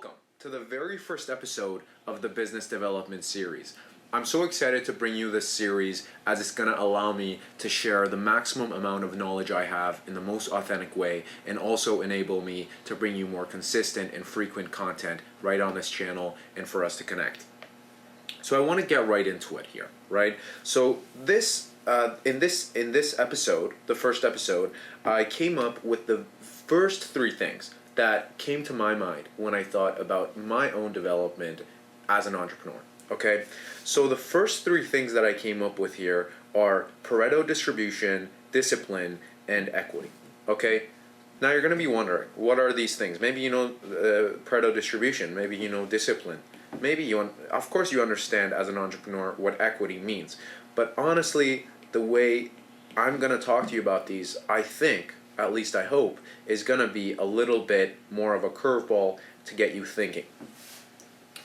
Welcome to the very first episode of the Business Development Series. I'm so excited to bring you this series as it's going to allow me to share the maximum amount of knowledge I have in the most authentic way and also enable me to bring you more consistent and frequent content right on this channel and for us to connect. So I want to get right into it here, right? So in this episode, the first episode, I came up with the first three things that came to my mind when I thought about my own development as an entrepreneur. Okay, so the first three things that I came up with here are Pareto Distribution, discipline, and equity. Okay, now you're going to be wondering, what are these things? Maybe you know Pareto Distribution, maybe you know discipline, maybe of course you understand as an entrepreneur what equity means. But honestly, the way I'm going to talk to you about these, I think, at least I hope, is going to be a little bit more of a curveball to get you thinking.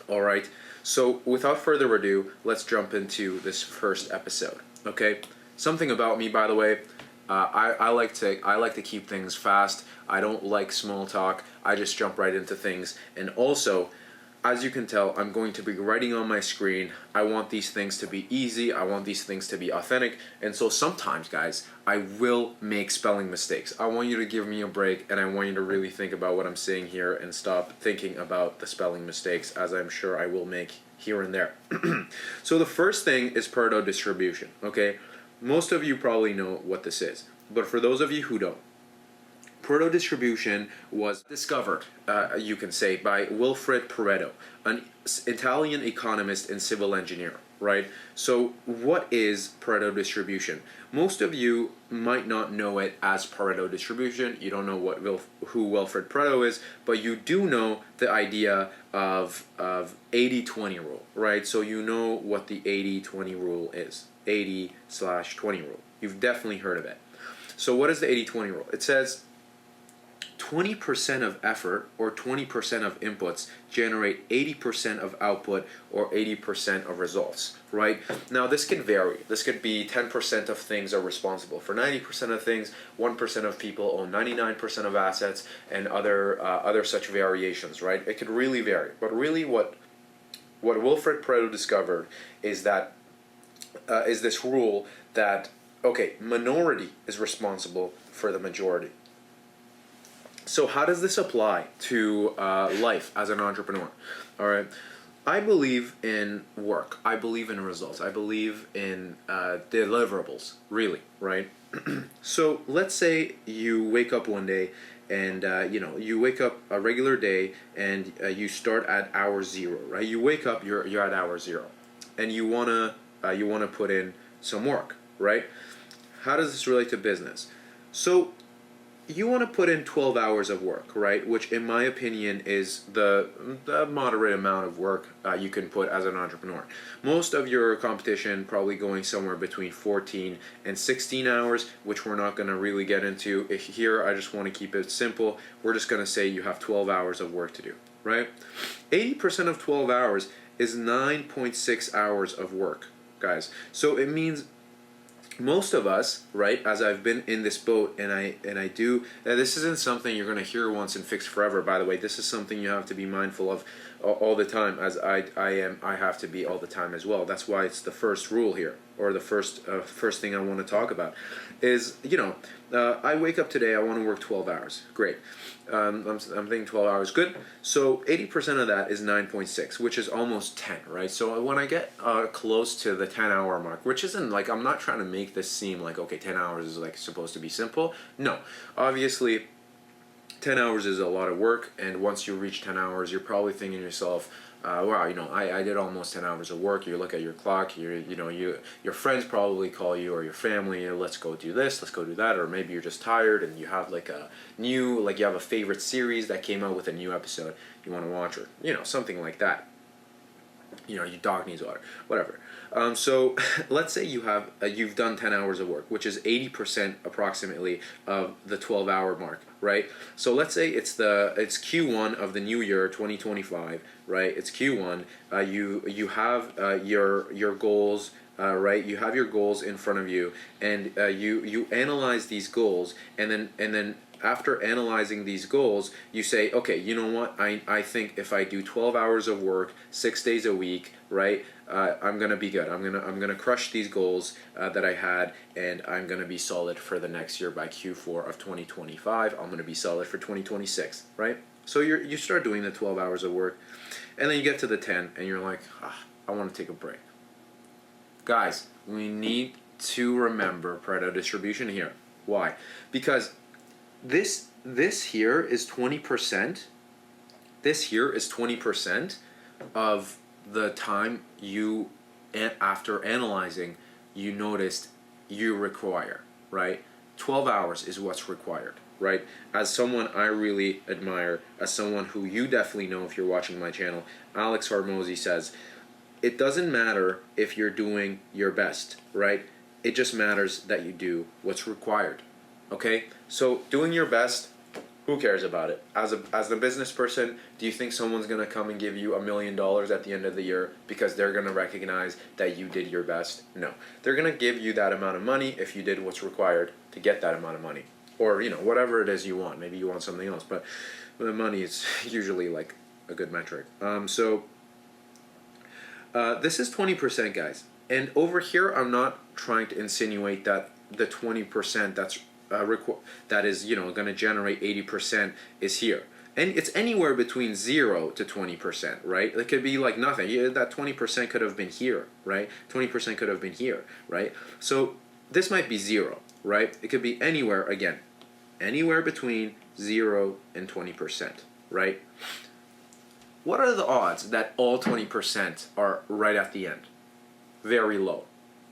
All right. So without further ado, let's jump into this first episode. Okay. Something about me, by the way, I like to keep things fast. I don't like small talk. I just jump right into things. And also, as you can tell, I'm going to be writing on my screen. I want these things to be easy. I want these things to be authentic. And so sometimes, guys, I will make spelling mistakes. I want you to give me a break, and I want you to really think about what I'm saying here and stop thinking about the spelling mistakes, as I'm sure I will make here and there. So the first thing is Pareto Distribution, okay? Most of you probably know what this is. But for those of you who don't, Pareto Distribution was discovered, you can say, by Wilfred Pareto, an Italian economist and civil engineer, right? So what is Pareto Distribution? Most of you might not know it as Pareto Distribution. You don't know who Wilfred Pareto is, but you do know the idea of 80-20 rule, right? So you know what the 80-20 rule is, 80/20 rule. You've definitely heard of it. So what is the 80-20 rule? It says 20% of effort or 20% of inputs generate 80% of output or 80% of results, right? Now this can vary. This could be 10% of things are responsible for 90% of things, 1% of people own 99% of assets, and other such variations, right? It could really vary. But really what Wilfred Pareto discovered is that is this rule that, okay, minority is responsible for the majority. So how does this apply to life as an entrepreneur? All right, I believe in work. I believe in results. I believe in deliverables, really, right? So let's say you wake up one day and you wake up a regular day and you start at hour zero, right? You wake up, you're at hour zero, and you wanna put in some work, right? How does this relate to business? So you want to put in 12 hours of work, right? Which, in my opinion, is the moderate amount of work you can put as an entrepreneur. Most of your competition probably going somewhere between 14 and 16 hours, which we're not going to really get into. Here, I just want to keep it simple. We're just going to say you have 12 hours of work to do, right? 80% of 12 hours is 9.6 hours of work, guys. So it means most of us, right, as I've been in this boat and I do, this isn't something you're going to hear once and fix forever, by the way. This is something you have to be mindful of all the time, as I have to be all the time as well. That's why it's the first rule here, or the first thing I want to talk about is, I wake up today, I want to work 12 hours. Great. I'm thinking 12 hours, good. So 80% of that is 9.6, which is almost 10, right? So when I get close to the 10-hour mark, which isn't like, I'm not trying to make this seem like, okay, 10 hours is like supposed to be simple. No, obviously 10 hours is a lot of work, and once you reach 10 hours, you're probably thinking to yourself, wow, I did almost 10 hours of work. You look at your clock, your friends probably call you, or your family, let's go do this, let's go do that, or maybe you're just tired and you have you have a favorite series that came out with a new episode you want to watch, or something like that. Your dog needs water, whatever. So let's say you've done 10 hours of work, which is 80% approximately of the 12-hour mark, right? So let's say it's Q1 of the new year, 2025, right? It's Q1. You have your goals. Right, you have your goals in front of you, and you analyze these goals, and then after analyzing these goals, you say, okay, you know what? I think if I do 12 hours of work 6 days a week, right, I'm gonna be good. I'm gonna crush these goals that I had, and I'm gonna be solid for the next year by Q4 of 2025. I'm gonna be solid for 2026, right? So you start doing the 12 hours of work, and then you get to the 10, and you're like, I want to take a break. Guys, we need to remember Pareto distribution here. Why? Because this here is 20%. This here is 20% of the time you, after analyzing, you noticed you require, right? 12 hours is what's required, right? As someone I really admire, as someone who you definitely know if you're watching my channel, Alex Hormozy says, it doesn't matter if you're doing your best, right? It just matters that you do what's required, okay? So doing your best, who cares about it? As a business person, do you think someone's gonna come and give you $1 million at the end of the year because they're gonna recognize that you did your best? No. They're gonna give you that amount of money if you did what's required to get that amount of money. Or, you know, whatever it is you want. Maybe you want something else, but the money is usually like a good metric. This is 20%, guys. And over here, I'm not trying to insinuate that the 20% that is, you know, going to generate 80% is here. And it's anywhere between 0 to 20%, right? It could be like nothing. That 20% could have been here, right? 20% could have been here, right? So this might be 0, right? It could be anywhere, again, anywhere between 0 and 20%, right? What are the odds that all 20% are right at the end? Very low.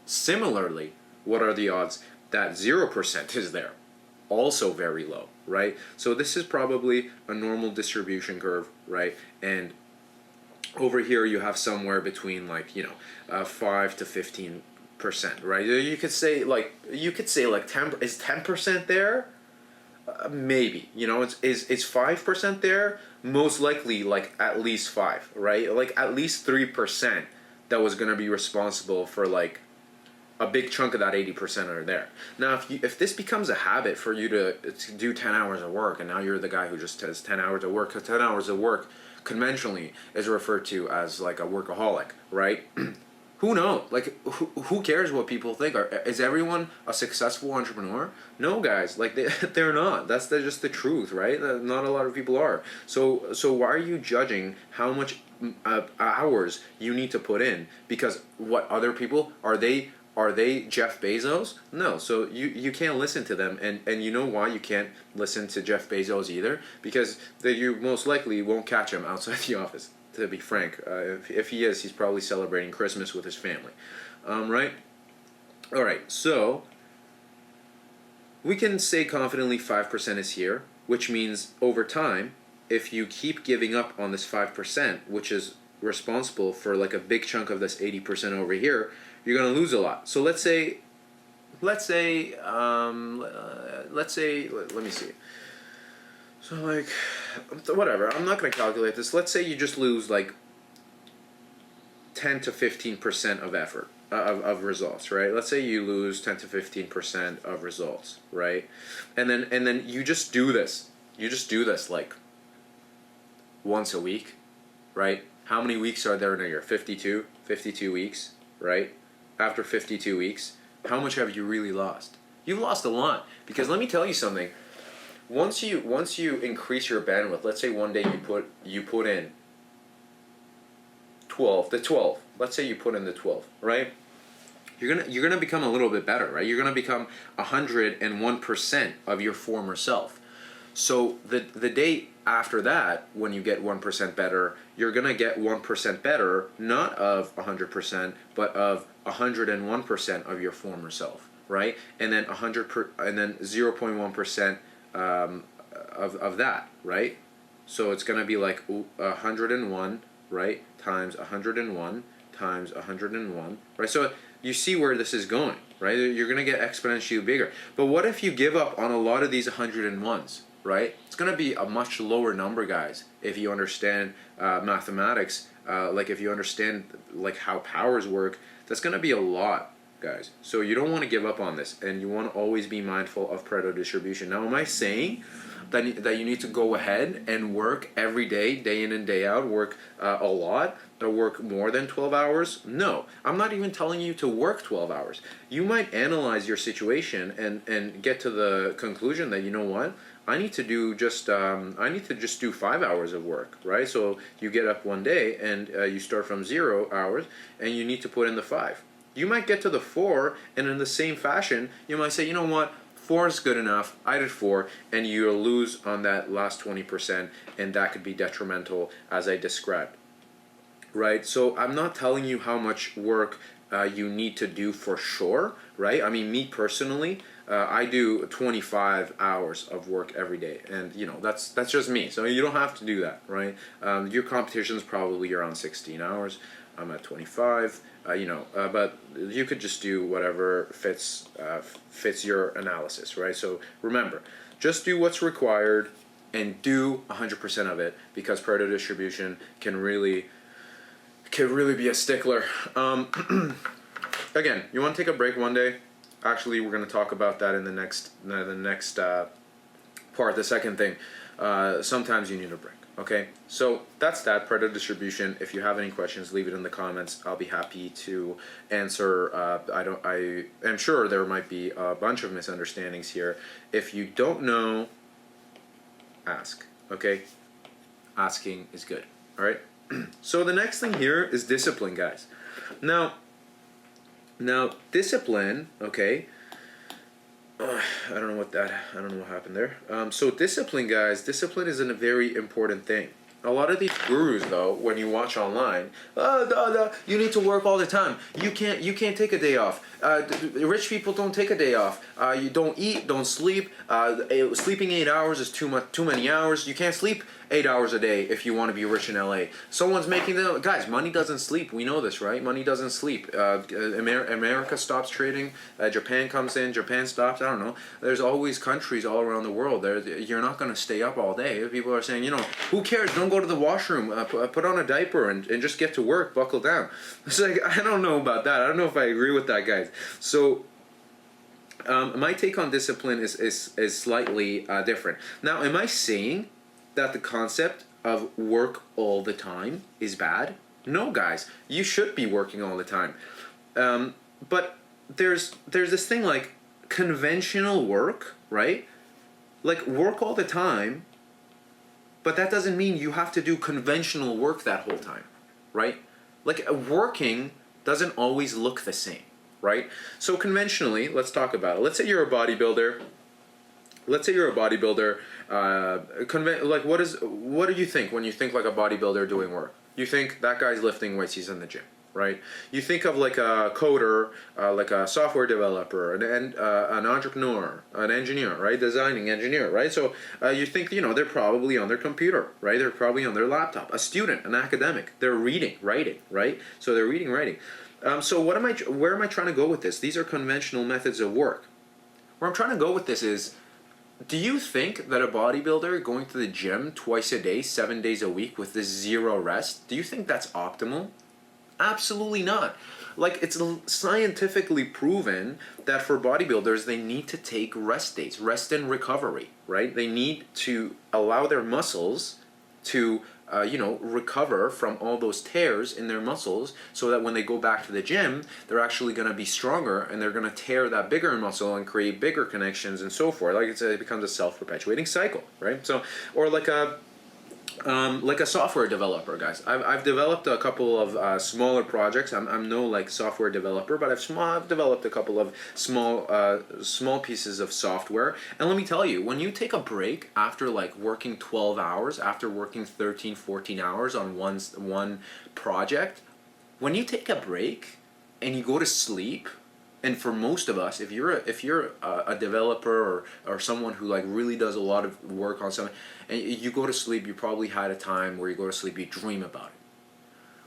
Similarly, what are the odds that 0% is there? Also very low, right? So this is probably a normal distribution curve, right? And over here you have somewhere between, like, you know, 5 to 15%, right? You could say like 10. Is 10% there? Maybe, you know, is 5% there? Most likely, like at least 5, right? Like at least 3% that was going to be responsible for like a big chunk of that 80% are there. Now, if this becomes a habit for you to do 10 hours of work, and now you're the guy who just does 10 hours of work, because 10 hours of work conventionally is referred to as like a workaholic, right? Who knows? Like, who cares what people think? Is everyone a successful entrepreneur? No, guys. Like, they're not. That's just the truth, right? Not a lot of people are. So why are you judging how much hours you need to put in? Because what other people are they Jeff Bezos? No. So you can't listen to them, and you know why you can't listen to Jeff Bezos either? Because you most likely won't catch him outside the office. To be frank, if he is, he's probably celebrating Christmas with his family, right? All right, so we can say confidently 5% is here, which means over time, if you keep giving up on this 5%, which is responsible for like a big chunk of this 80% over here, you're gonna lose a lot. So let's say, let me see. So like, whatever, I'm not going to calculate this. Let's say you just lose like 10 to 15% of effort, of results, right? Let's say you lose 10 to 15% of results, right? And then you just do this. You just do this like once a week, right? How many weeks are there in a year? 52 weeks, right? After 52 weeks, how much have you really lost? You've lost a lot, because let me tell you something. Once you increase your bandwidth, let's say one day you put in 12. Let's say you put in the 12, right? You're gonna become a little bit better, right? You're gonna become 101% of your former self. So the day after that, when you get 1% better, you're gonna get 1% better, not of 100%, but of 101% of your former self, right? And then 0.1%. Of that, right? So it's gonna be like 101, right, times 101 times 101, right? So you see where this is going, right? You're gonna get exponentially bigger. But what if you give up on a lot of these 101s, right? It's gonna be a much lower number, guys, if you understand mathematics. Like if you understand like how powers work, that's gonna be a lot. guys. So you don't want to give up on this, and you want to always be mindful of Pareto distribution. Now, am I saying that you need to go ahead and work every day, day in and day out, work a lot, or work more than 12 hours? No, I'm not even telling you to work 12 hours. You might analyze your situation and get to the conclusion that, you know what, I need to just do 5 hours of work, right? So you get up one day and you start from 0 hours, and you need to put in the 5. You might get to the 4, and in the same fashion, you might say, you know what, 4 is good enough, I did 4, and you'll lose on that last 20%, and that could be detrimental, as I described. Right? So I'm not telling you how much work you need to do for sure, right? I mean, me personally, I do 25 hours of work every day, and you know, that's just me. So you don't have to do that, right? Your competition is probably around 16 hours. I'm at 25. But you could just do whatever fits your analysis, right? So remember, just do what's required and do 100% of it, because Pareto distribution can really be a stickler. Again, you want to take a break one day. Actually, we're going to talk about that in the next part. The second thing, sometimes you need a break. Okay, so that's that, Pareto distribution. If you have any questions, leave it in the comments. I'll be happy to answer. I am sure there might be a bunch of misunderstandings here. If you don't know, ask. Okay, asking is good. All right. So the next thing here is discipline, guys. Now discipline. Okay. I don't know what happened there. So discipline, guys, discipline is a very important thing. A lot of these gurus, though, when you watch online, you need to work all the time. You can't take a day off. Rich people don't take a day off. You don't eat, don't sleep. Sleeping 8 hours is too many hours. You can't sleep 8 hours a day if you want to be rich in LA. Someone's making the guys. Money doesn't sleep. We know this, right? Money doesn't sleep. America stops trading. Japan comes in. Japan stops. I don't know. There's always countries all around the world. You're not going to stay up all day. People are saying, who cares? Don't go to the washroom. Put on a diaper and just get to work. Buckle down. It's like, I don't know about that. I don't know if I agree with that, guys. So my take on discipline is slightly different. Now, am I saying that the concept of work all the time is bad? No, guys. You should be working all the time. But there's this thing like conventional work, right? Like work all the time, but that doesn't mean you have to do conventional work that whole time, right? Like working doesn't always look the same, right? So conventionally, let's talk about it. Let's say you're a bodybuilder. What do you think when you think like a bodybuilder doing work? You think that guy's lifting weights, he's in the gym, right? You think of like a coder, like a software developer, an entrepreneur, an engineer, right? Designing engineer, right? So you think, they're probably on their computer, right? They're probably on their laptop. A student, an academic, they're reading, writing, right? So they're reading, writing. So where am I trying to go with this? These are conventional methods of work. Where I'm trying to go with this is, do you think that a bodybuilder going to the gym twice a day, 7 days a week with this 0 rest, do you think that's optimal? Absolutely not. Like, it's scientifically proven that for bodybuilders, they need to take rest days, rest and recovery, right? They need to allow their muscles to recover from all those tears in their muscles, so that when they go back to the gym, they're actually going to be stronger, and they're going to tear that bigger muscle and create bigger connections and so forth. Like it becomes a self-perpetuating cycle, right? So, or like a software developer, guys. I've developed a couple of smaller projects. I'm no like software developer, but I've developed a couple of small pieces of software. And let me tell you, when you take a break after like working 12 hours, after working 13, 14 hours on one project, when you take a break and you go to sleep, and for most of us, if you're a developer or someone who like really does a lot of work on something, and you go to sleep, you probably had a time where you go to sleep, you dream about it.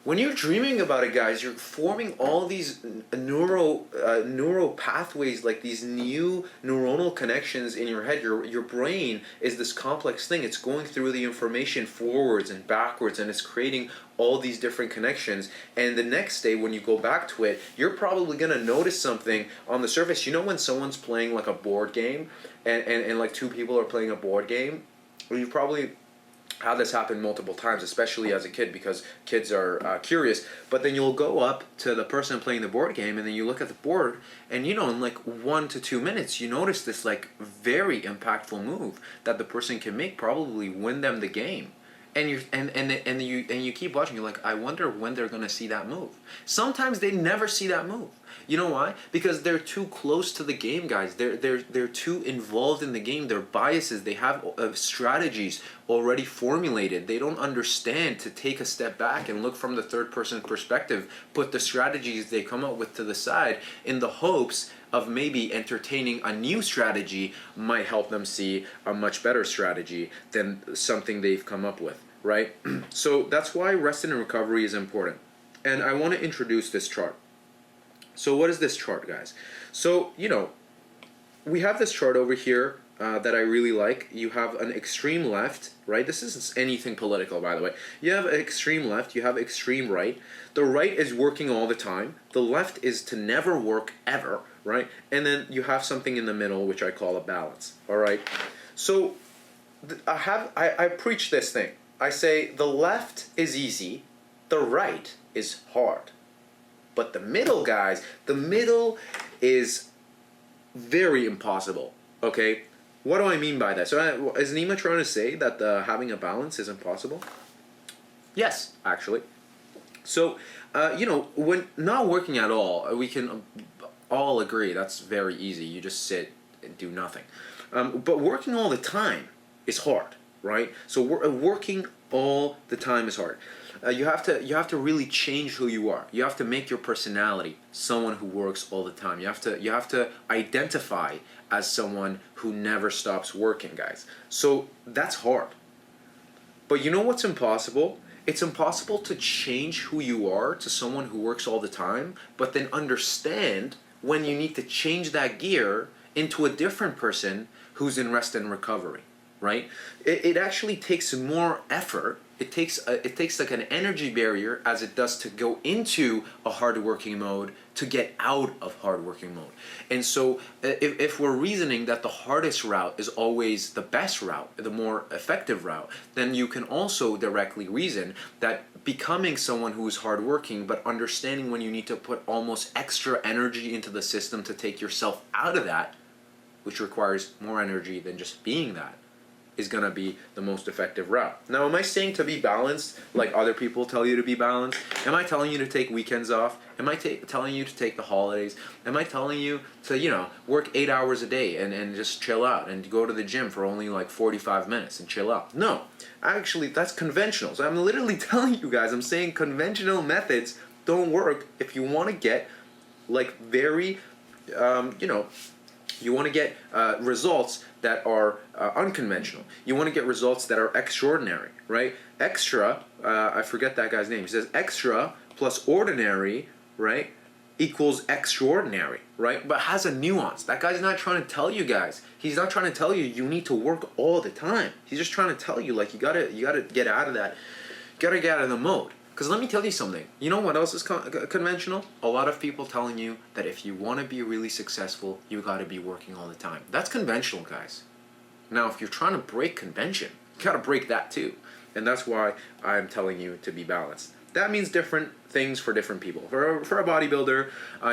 When you're dreaming about it, guys, you're forming all these neural pathways, like these new neuronal connections in your head. Your brain is this complex thing. It's going through the information forwards and backwards, and it's creating all these different connections. And the next day, when you go back to it, you're probably gonna notice something on the surface. You know, when someone's playing like a board game, and like two people are playing a board game, you probably had this happen multiple times, especially as a kid, because kids are curious. But then you'll go up to the person playing the board game, and then you look at the board, and you know, in like 1 to 2 minutes, you notice this like very impactful move that the person can make, probably win them the game. And you keep watching. You're like, I wonder when they're gonna see that move. Sometimes they never see that move. You know why? Because they're too close to the game, guys. They're too involved in the game. Their biases. They have strategies already formulated. They don't understand to take a step back and look from the third person perspective. Put the strategies they come up with to the side in the hopes of maybe entertaining a new strategy might help them see a much better strategy than something they've come up with, right? So that's why rest and recovery is important. And I want to introduce this chart. So what is this chart, guys? So, you know, we have this chart over here that I really like. You have an extreme left, right? This isn't anything political, by the way. You have extreme left, you have extreme right. The right is working all the time. The left is to never work ever, right? And then you have something in the middle, which I call a balance, all right? So I preach this thing. I say the left is easy, the right is hard. But the middle, guys, the middle is very impossible, okay? What do I mean by that? So is Nima trying to say that having a balance is impossible? Yes, actually. So, you know, when not working at all, we can all agree that's very easy. You just sit and do nothing. But working all the time is hard, right? So working all the time is hard. You have to really change who you are. You have to make your personality someone who works all the time. You have to identify as someone who never stops working, guys. So that's hard. But you know what's impossible? It's impossible to change who you are to someone who works all the time, but then understand when you need to change that gear into a different person who's in rest and recovery, right? It actually takes more effort. It takes like an energy barrier as it does to go into a hard working mode to get out of hard working mode. And so if we're reasoning that the hardest route is always the best route, the more effective route, then you can also directly reason that becoming someone who is hardworking, but understanding when you need to put almost extra energy into the system to take yourself out of that, which requires more energy than just being that, is going to be the most effective route. Now, am I saying to be balanced like other people tell you to be balanced? Am I telling you to take weekends off? Am I telling you to take the holidays? Am I telling you to, you know, work 8 hours a day and just chill out and go to the gym for only like 45 minutes and chill out? No. Actually, that's conventional. So I'm literally telling you guys, I'm saying conventional methods don't work if you want to get like very, you know, you want to get results that are unconventional. You want to get results that are extraordinary, right? Extra, I forget that guy's name. He says extra plus ordinary, right, equals extraordinary, right? But has a nuance. That guy's not trying to tell you guys. He's not trying to tell you you need to work all the time. He's just trying to tell you like you gotta get out of that. You gotta get out of the mode. Because let me tell you something. You know what else is conventional? A lot of people telling you that if you want to be really successful, you got to be working all the time. That's conventional, guys. Now, if you're trying to break convention, you got to break that too. And that's why I'm telling you to be balanced. That means different things for different people. For a bodybuilder,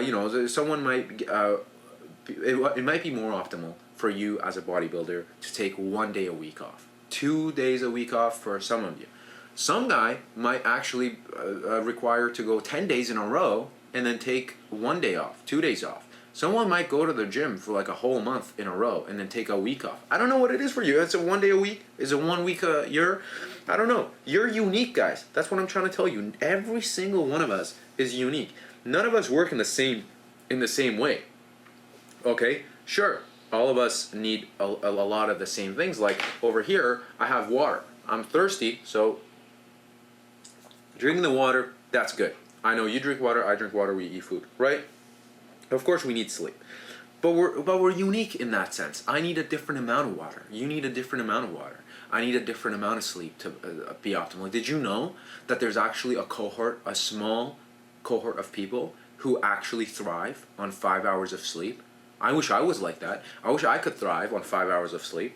you know, someone might, it might be more optimal for you as a bodybuilder to take 1 day a week off. 2 days a week off for some of you. Some guy might actually require to go 10 days in a row and then take 1 day off, 2 days off. Someone might go to the gym for like a whole month in a row and then take a week off. I don't know what it is for you. It's a 1 day a week? Is it 1 week a year? I don't know. You're unique, guys. That's what I'm trying to tell you. Every single one of us is unique. None of us work in the same way. Okay? Sure. All of us need a lot of the same things. Like over here, I have water. I'm thirsty, so drinking the water That's good. I know you drink water, I drink water, we eat food, right? Of course we need sleep. But we're unique in that sense. I need a different amount of water. You need a different amount of water. I need a different amount of sleep to be optimal. Did you know that there's actually a small cohort of people who actually thrive on 5 hours of sleep? I wish I was like that. I wish I could thrive on 5 hours of sleep.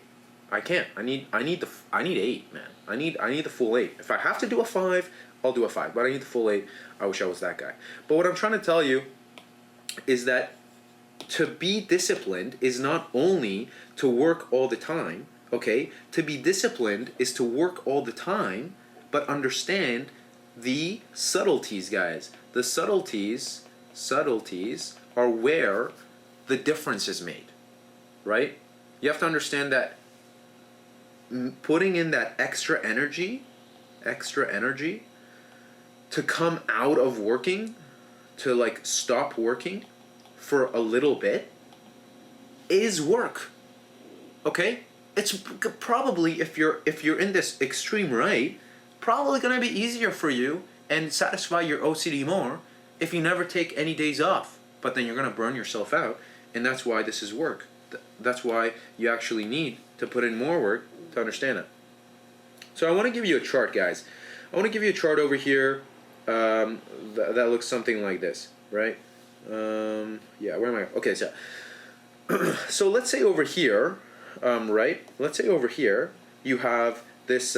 I can't. I need 8, man. I need the full 8. If I have to do a 5, I'll do a 5. But I need the full 8. I wish I was that guy. But what I'm trying to tell you is that to be disciplined is not only to work all the time, okay? To be disciplined is to work all the time, but understand the subtleties, guys. The subtleties are where the difference is made, right? You have to understand that putting in that extra energy to come out of working, to like stop working for a little bit, is work. Okay? It's probably, if you're in this extreme right, probably gonna be easier for you and satisfy your OCD more if you never take any days off. But then you're gonna burn yourself out, and that's why this is work. That's why you actually need to put in more work to understand it. So I want to give you a chart, guys. I want to give you a chart over here that looks something like this, right? Yeah, where am I? Okay, so so let's say over here, right? Let's say over here you have this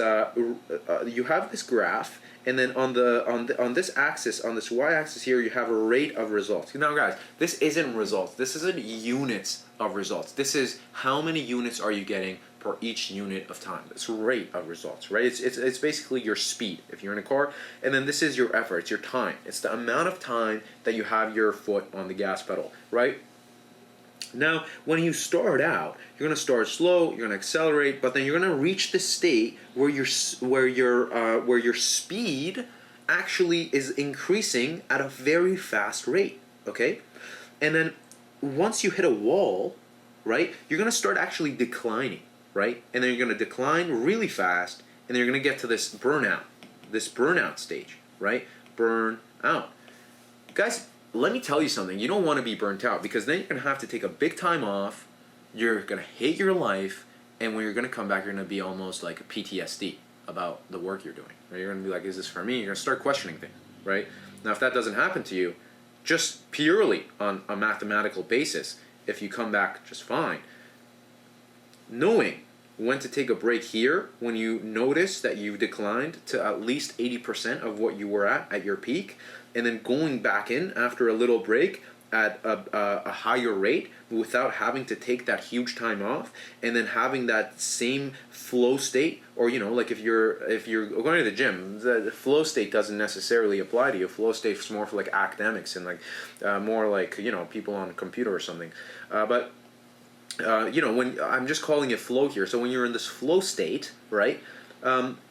graph, and then on this axis, on this y-axis here, you have a rate of results. Now, guys, this isn't results. This isn't units of results. This is how many units are you getting per each unit of time. It's rate of results, right? It's basically your speed if you're in a car, and then this is your effort. It's your time. It's the amount of time that you have your foot on the gas pedal, right? Now, when you start out, you're going to start slow, you're going to accelerate, but then you're going to reach the state where your speed actually is increasing at a very fast rate, okay? And then once you hit a wall, right, you're going to start actually declining, right? And then you're going to decline really fast, and then you're going to get to this burnout stage, right? Burn out. Guys, let me tell you something. You don't want to be burnt out, because then you're going to have to take a big time off. You're going to hate your life, and when you're going to come back, you're going to be almost like a PTSD about the work you're doing. Right? You're going to be like, is this for me? You're going to start questioning things, right? Now, if that doesn't happen to you, just purely on a mathematical basis, if you come back just fine, knowing when to take a break here when you notice that you've declined to at least 80% of what you were at your peak, and then going back in after a little break at a higher rate without having to take that huge time off, and then having that same flow state. Or, you know, like if you're going to the gym, the flow state doesn't necessarily apply to you. Flow state is more for like academics and like more like, you know, people on a computer or something. But you know, when I'm just calling it flow here. So when you're in this flow state, right?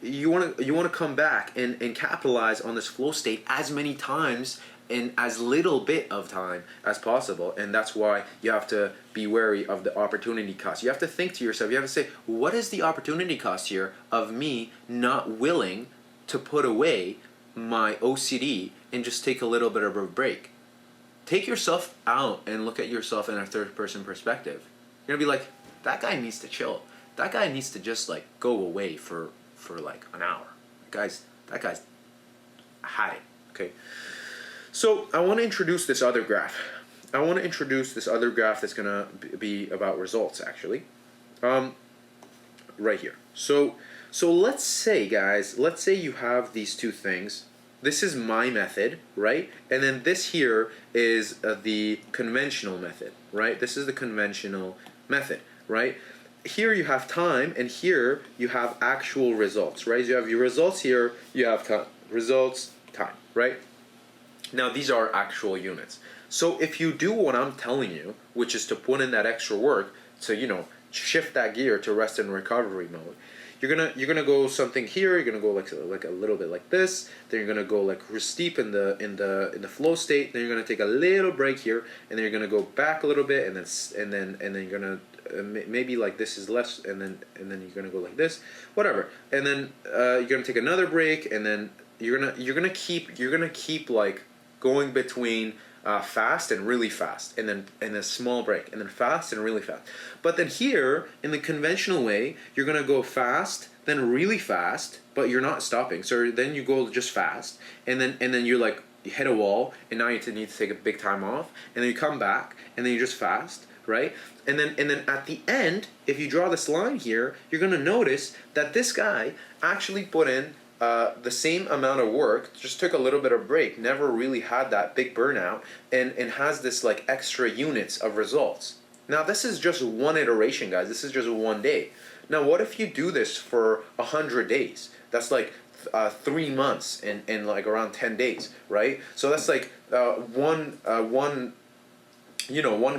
You want to come back and capitalize on this flow state as many times in as little bit of time as possible. And that's why you have to be wary of the opportunity cost. You have to think to yourself, you have to say, what is the opportunity cost here of me not willing to put away my OCD and just take a little bit of a break? Take yourself out and look at yourself in a third person perspective. You're gonna be like, that guy needs to chill. That guy needs to just like go away for like an hour. That guy's had it, okay? So I want to introduce this other graph. That's gonna be about results, actually. Right here. So let's say, guys, you have these two things. This is my method, right? And then this here is the conventional method, right? This is the conventional method, right? Here you have time, and here you have actual results, right? You have your results here, you have time. Results, time, right? Now these are actual units. So if you do what I'm telling you, which is to put in that extra work to, you know, shift that gear to rest and recovery mode, you're gonna go something here. You're gonna go like a little bit like this. Then you're gonna go like steep in the flow state. Then you're gonna take a little break here, and then you're gonna go back a little bit, and then you're gonna maybe like this is less, and then you're gonna go like this, whatever. And then you're gonna take another break, and then you're gonna keep like going between fast and really fast, and then a small break, and then fast and really fast. But then here in the conventional way, you're gonna go fast, then really fast, but you're not stopping. So then you go just fast, and then you're like you hit a wall, and now you need to take a big time off, and then you come back, and then you just fast, right? And then at the end, if you draw this line here, you're gonna notice that this guy actually put in the same amount of work, just took a little bit of break, never really had that big burnout, and has this like extra units of results. Now this is just one iteration, guys. This is just one day. Now what if you do this for 100 days? That's like 3 months and like around 10 days, right? So that's like one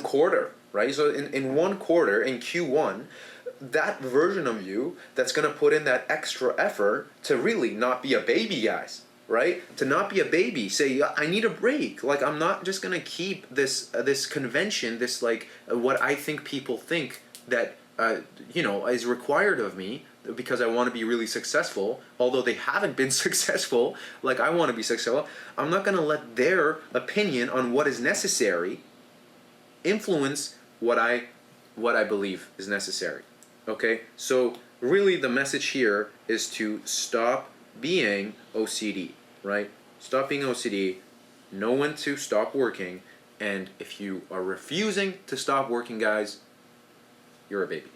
quarter, right? So in 1 quarter, in Q1, that version of you that's going to put in that extra effort to really not be a baby, guys, right? To not be a baby, say I need a break. Like I'm not just going to keep this convention, this like what I think people think that is required of me because I want to be really successful, although they haven't been successful like I want to be successful. I'm not going to let their opinion on what is necessary influence what I believe is necessary. Okay, so really the message here is to stop being OCD, right? Stop being OCD, know when to stop working, and if you are refusing to stop working, guys, you're a baby.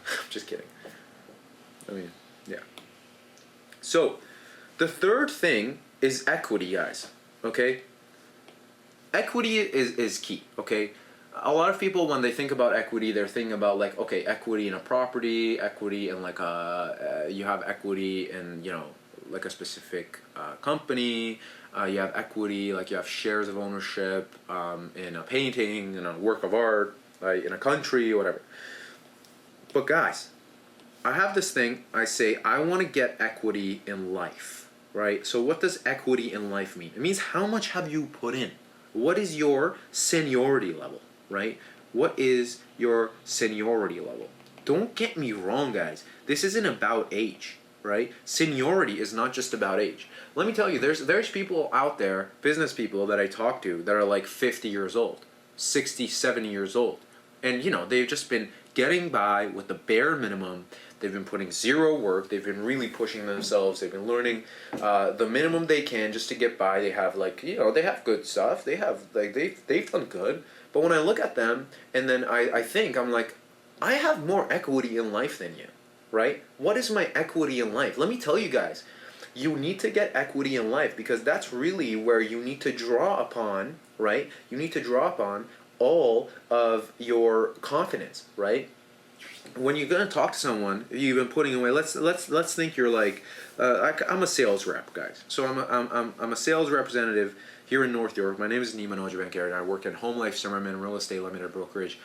I'm just kidding. I mean, yeah. So, the third thing is equity, guys, okay? Equity is key, okay? A lot of people, when they think about equity, they're thinking about like, okay, equity in a property, equity in like you have equity in, like a specific company, you have equity, like you have shares of ownership in a painting, in a work of art, in a country, whatever. But guys, I have this thing, I say, I want to get equity in life, right? So what does equity in life mean? It means how much have you put in? What is your seniority level? Right? What is your seniority level? Don't get me wrong, guys. This isn't about age, right? Seniority is not just about age. Let me tell you, there's people out there, business people that I talk to that are like 50 years old, 60, 70 years old. And they've just been getting by with the bare minimum. They've been putting zero work. They've been really pushing themselves. They've been learning the minimum they can just to get by. They have they have good stuff. They have they've done good. But when I look at them and then I think, I'm like, I have more equity in life than you, right? What is my equity in life? Let me tell you guys, you need to get equity in life because that's really where you need to draw upon, right? You need to draw upon all of your confidence, right? When you're gonna talk to someone, you've been putting away. Let's think you're like, I'm a sales rep, guys. So I'm a sales representative here in North York. My name is Nima Nojabankari, and I work in Home Life Zimmerman Real Estate Limited Brokerage,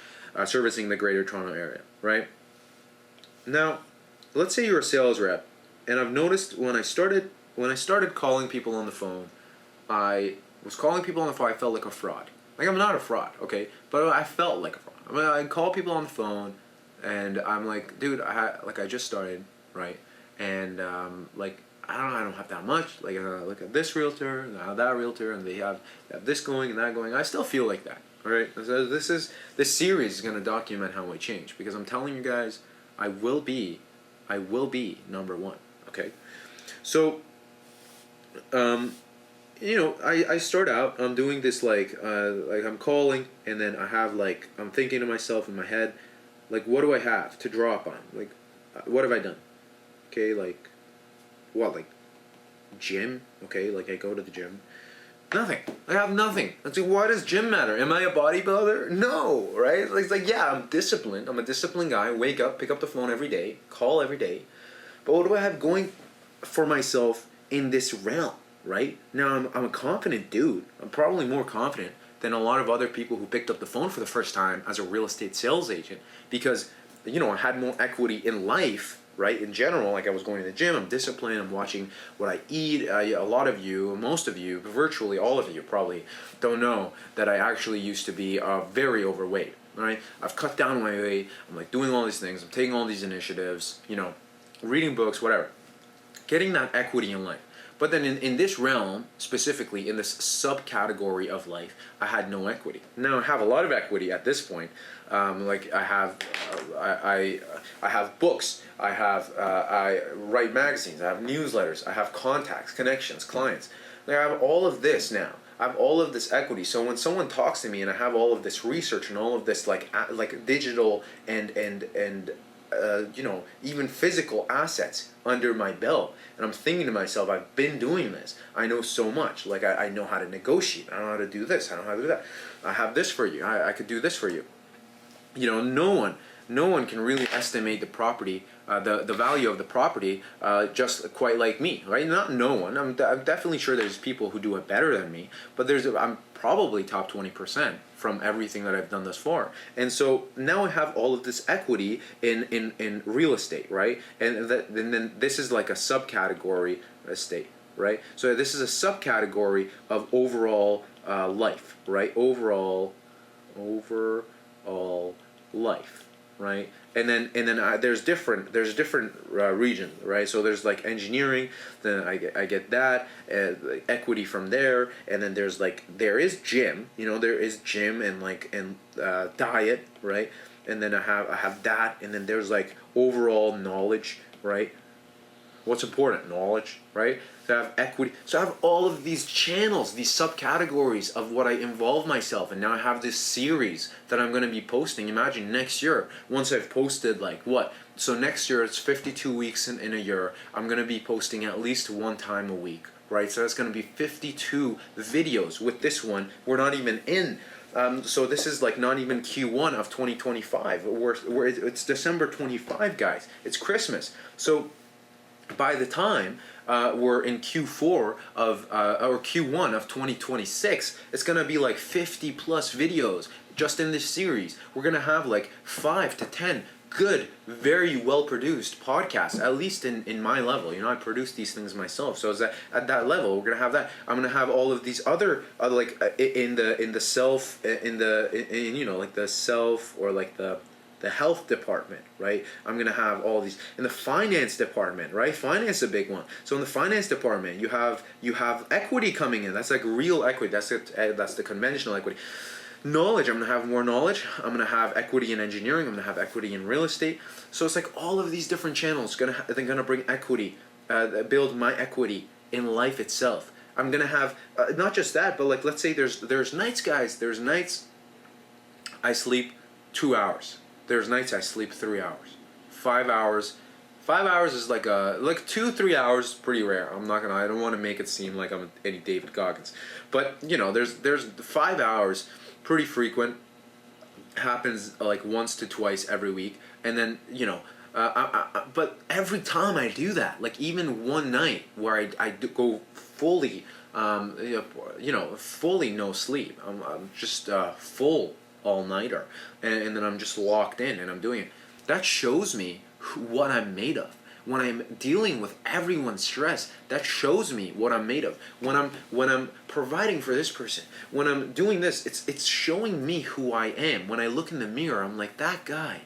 servicing the Greater Toronto area. Right now, let's say you're a sales rep, and I've noticed when I started calling people on the phone, I felt like a fraud. Like I'm not a fraud, okay, but I felt like a fraud. I mean, I call people on the phone, and I'm like, dude, I just started, right, and I don't have that much. Like look at this realtor, now that realtor, and they have this going and that going. I still feel like that. All right. So this series is gonna document how I change because I'm telling you guys, I will be number one. Okay. So, I start out. I'm doing this like I'm calling, and then I have I'm thinking to myself in my head, like what do I have to draw upon? Like, what have I done? Okay, like gym, okay, like I go to the gym. Nothing. I have nothing. It's like, why does gym matter? Am I a bodybuilder? No, right? It's like, yeah, I'm disciplined. I'm a disciplined guy. Wake up, pick up the phone every day, call every day. But what do I have going for myself in this realm, right? Now, I'm a confident dude. I'm probably more confident than a lot of other people who picked up the phone for the first time as a real estate sales agent because, I had more equity in life, right, in general. Like I was going to the gym, I'm disciplined, I'm watching what I eat. A lot of you, most of you, virtually all of you probably don't know that I actually used to be very overweight, right? I've cut down my weight, I'm like doing all these things, I'm taking all these initiatives, reading books, whatever. Getting that equity in life. But then in this realm, specifically in this subcategory of life, I had no equity. Now I have a lot of equity at this point. Like I have books, I write magazines, I have newsletters, I have contacts, connections, clients. Like I have all of this now. I have all of this equity. So when someone talks to me and I have all of this research and all of this like digital and even physical assets under my belt, and I'm thinking to myself, I've been doing this. I know so much. Like I know how to negotiate. I know how to do this. I know how to do that. I have this for you. I could do this for you. No one can really estimate the property, the value of the property, just quite like me, right? Not no one. I'm definitely sure there's people who do it better than me, but I'm probably top 20% from everything that I've done thus far. And so now I have all of this equity in real estate, right? And then this is like a subcategory estate, right? So this is a subcategory of overall life, right? Overall life, right? And then there's different regions, right? So there's like engineering, then I get that equity from there, and then there is gym, there is gym and diet, right? And then I have that, and then there's like overall knowledge, right? What's important? Knowledge, right? So I have equity. So I have all of these channels, these subcategories of what I involve myself, and now I have this series that I'm going to be posting. Imagine next year, once I've posted so next year it's 52 weeks in a year, I'm going to be posting at least one time a week, right? So that's going to be 52 videos. With this one, we're not even in. So this is like not even Q1 of 2025. It's December 25, guys. It's Christmas. So by the time we're in Q4 or Q1 of 2026, it's gonna be like 50 plus videos just in this series. We're gonna have like 5 to 10 good, very well produced podcasts, at least in my level. I produce these things myself. So at that level, we're gonna have that. I'm gonna have all of these other in the self or like the health department, right? I'm gonna have all these in the finance department, right? Finance is a big one. So in the finance department, you have equity coming in. That's like real equity. That's the conventional equity. Knowledge. I'm gonna have more knowledge. I'm gonna have equity in engineering. I'm gonna have equity in real estate. So it's like all of these different channels they're gonna bring equity, build my equity in life itself. I'm gonna have not just that, but like let's say there's nights, guys. There's nights I sleep 2 hours. There's nights I sleep 3 hours, 5 hours. 5 hours is like 2-3 hours, pretty rare. I don't want to make it seem like I'm any David Goggins, but there's 5 hours, pretty frequent. Happens like once to twice every week, and then but every time I do that, like even one night where I go fully, fully no sleep. I'm just full all-nighter, and then I'm just locked in and I'm doing it. That shows me what I'm made of. When I'm dealing with everyone's stress, that shows me what I'm made of. When I'm providing for this person, when I'm doing this, it's showing me who I am. When I look in the mirror, I'm like, that guy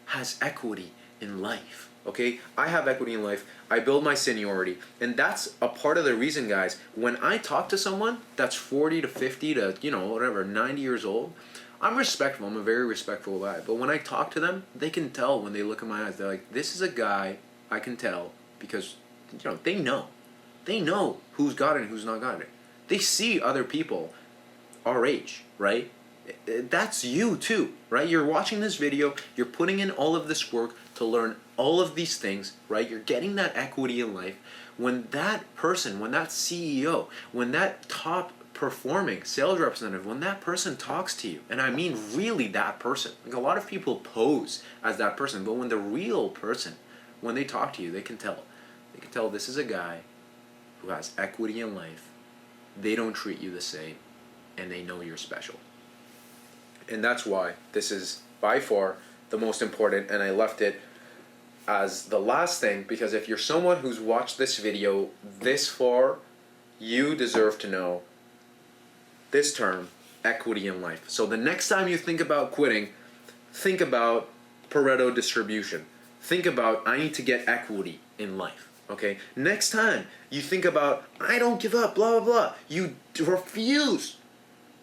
has equity in life. Okay, I have equity in life. I build my seniority, and that's a part of the reason, guys. When I talk to someone that's 40 to 50 to 90 years old, I'm respectful. I'm a very respectful guy. But when I talk to them, they can tell when they look in my eyes. They're like, this is a guy I can tell because they know. They know who's got it and who's not got it. They see other people our age, right? That's you too, right? You're watching this video, you're putting in all of this work to learn all of these things, right? You're getting that equity in life. When that person, when that CEO, when that top performing sales representative, when that person talks to you, and I mean really that person, like a lot of people pose as that person, but when the real person, when they talk to you, they can tell this is a guy who has equity in life. They don't treat you the same, and they know you're special. And that's why this is by far the most important, and I left it as the last thing, because if you're someone who's watched this video this far, you deserve to know this term, equity in life. So the next time you think about quitting, think about Pareto Distribution. Think about, I need to get equity in life. Okay? Next time you think about, I don't give up, blah, blah, blah, you refuse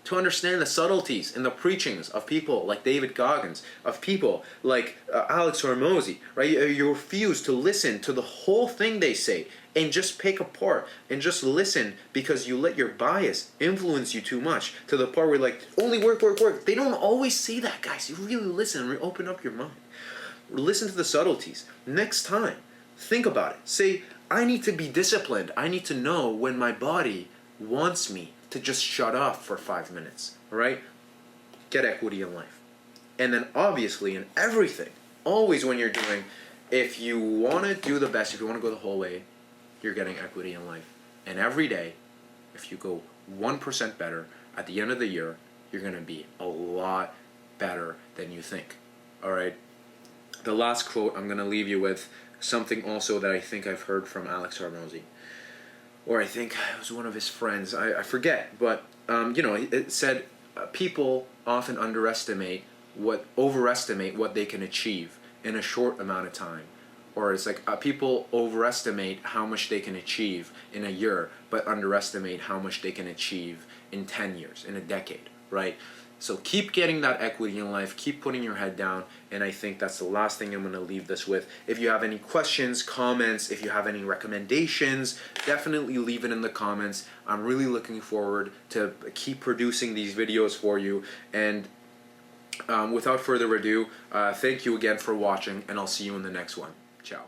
to understand the subtleties in the preachings of people like David Goggins, of people like Alex Hormozy, right? You refuse to listen to the whole thing they say and just pick apart and just listen because you let your bias influence you too much to the part where you're like, only work, work, work. They don't always say that, guys. You really listen and open up your mind. Listen to the subtleties. Next time, think about it. Say, I need to be disciplined. I need to know when my body wants me to just shut off for 5 minutes, all right? Get equity in life. And then obviously in everything, always when you're doing, if you want to do the best, if you want to go the whole way, you're getting equity in life. And every day, if you go 1% better, at the end of the year, you're going to be a lot better than you think, all right? The last quote I'm going to leave you with, something also that I think I've heard from Alex Hormozy. Or I think it was one of his friends, I forget, but it said people often overestimate what they can achieve in a short amount of time. Or it's like people overestimate how much they can achieve in a year, but underestimate how much they can achieve in 10 years, in a decade, right? So keep getting that equity in life, keep putting your head down, and I think that's the last thing I'm going to leave this with. If you have any questions, comments, if you have any recommendations, definitely leave it in the comments. I'm really looking forward to keep producing these videos for you, and without further ado, thank you again for watching, and I'll see you in the next one. Ciao.